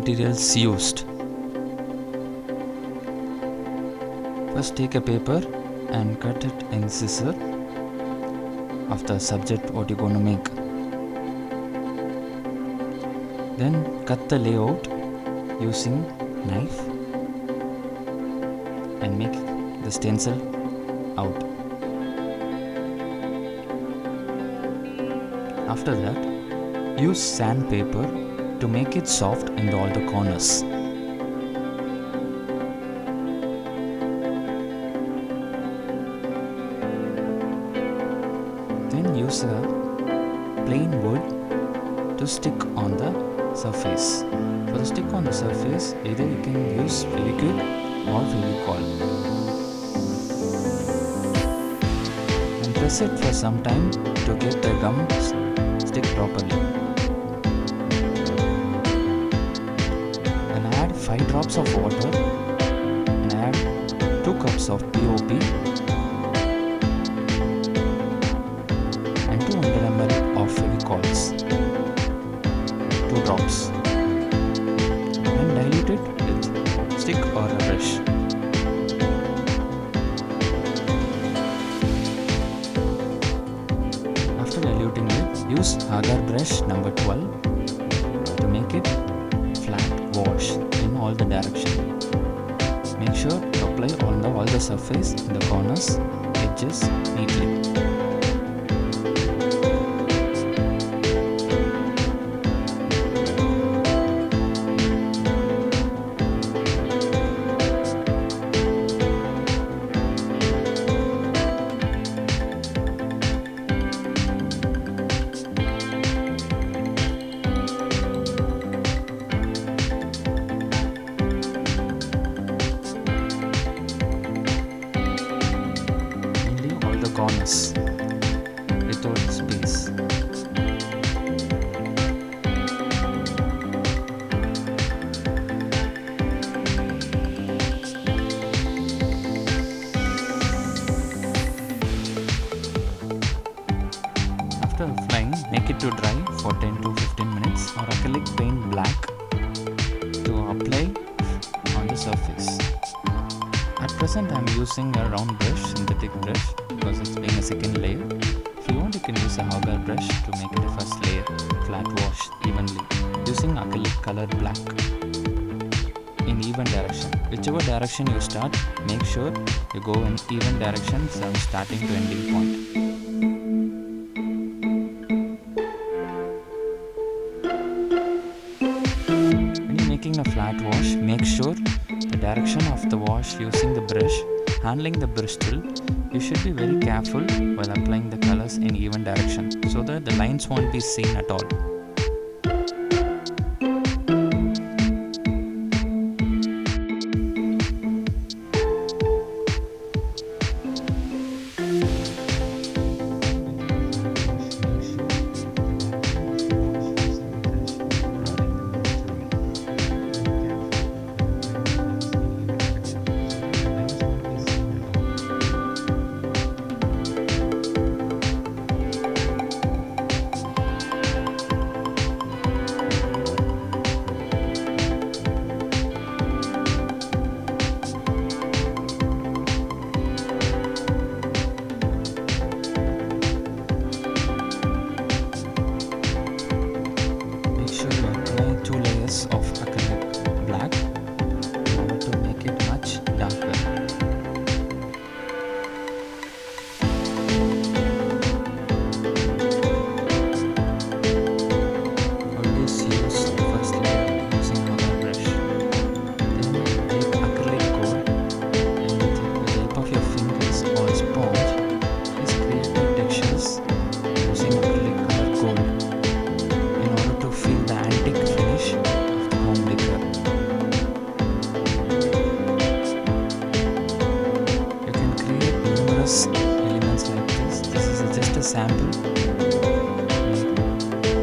materials used. First take a paper and cut it in scissor of the subject what you're going to make. Then cut the layout using knife and make the stencil out. After that, use sandpaper to make it soft in all the corners. Then use a plain wood to stick on the surface. For the stick on the surface, either you can use Acrylic or Thermacol. And press it for some time to get the gum stick properly. Then add 5 drops of water and add 2 cups of POP and 200 ml of Fevicol. 2 drops. And dilute it with stick or a brush. After diluting it, use agar brush number 12 to make it flat wash in all the direction. Make sure to apply on all the surface in the corners, edges neatly. Corners without space. After applying, make it to dry for 10 to 15 minutes or acrylic paint black to apply on the surface. At present I am using a round brush, synthetic brush, because it's being a second layer. If you want, you can use a agar brush to make it a first layer, flat wash evenly, using acrylic color black in even direction. Whichever direction you start, make sure you go in even direction from starting to ending point. When you're making a flat wash, make sure the direction of the wash using the brush, handling the bristle, you should be very careful while applying the colors in even direction so that the lines won't be seen at all. Of acrylic black in order to make it much darker. Always use the first layer using agar brush. Then take acrylic gold and with the help of your fingers or sponge, just create the textures using acrylic color gold in order to feel the antique finish home decor. You can create numerous elements like this. This is just a sample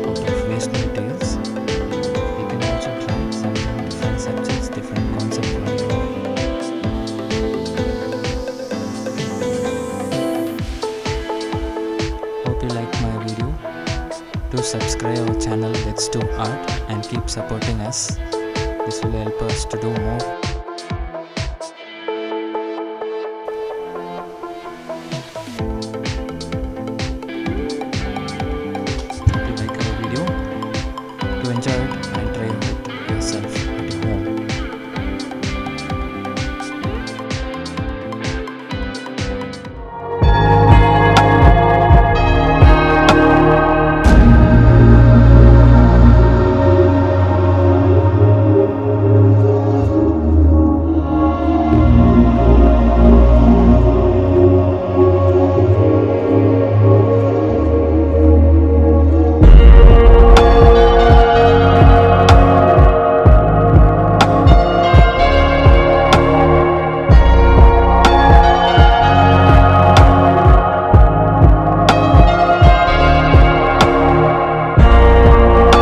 out of waste materials. You can also try some different subjects, different concepts. Hope you like my video. Do subscribe our channel Let's Do Art and keep supporting us. This will help us to do more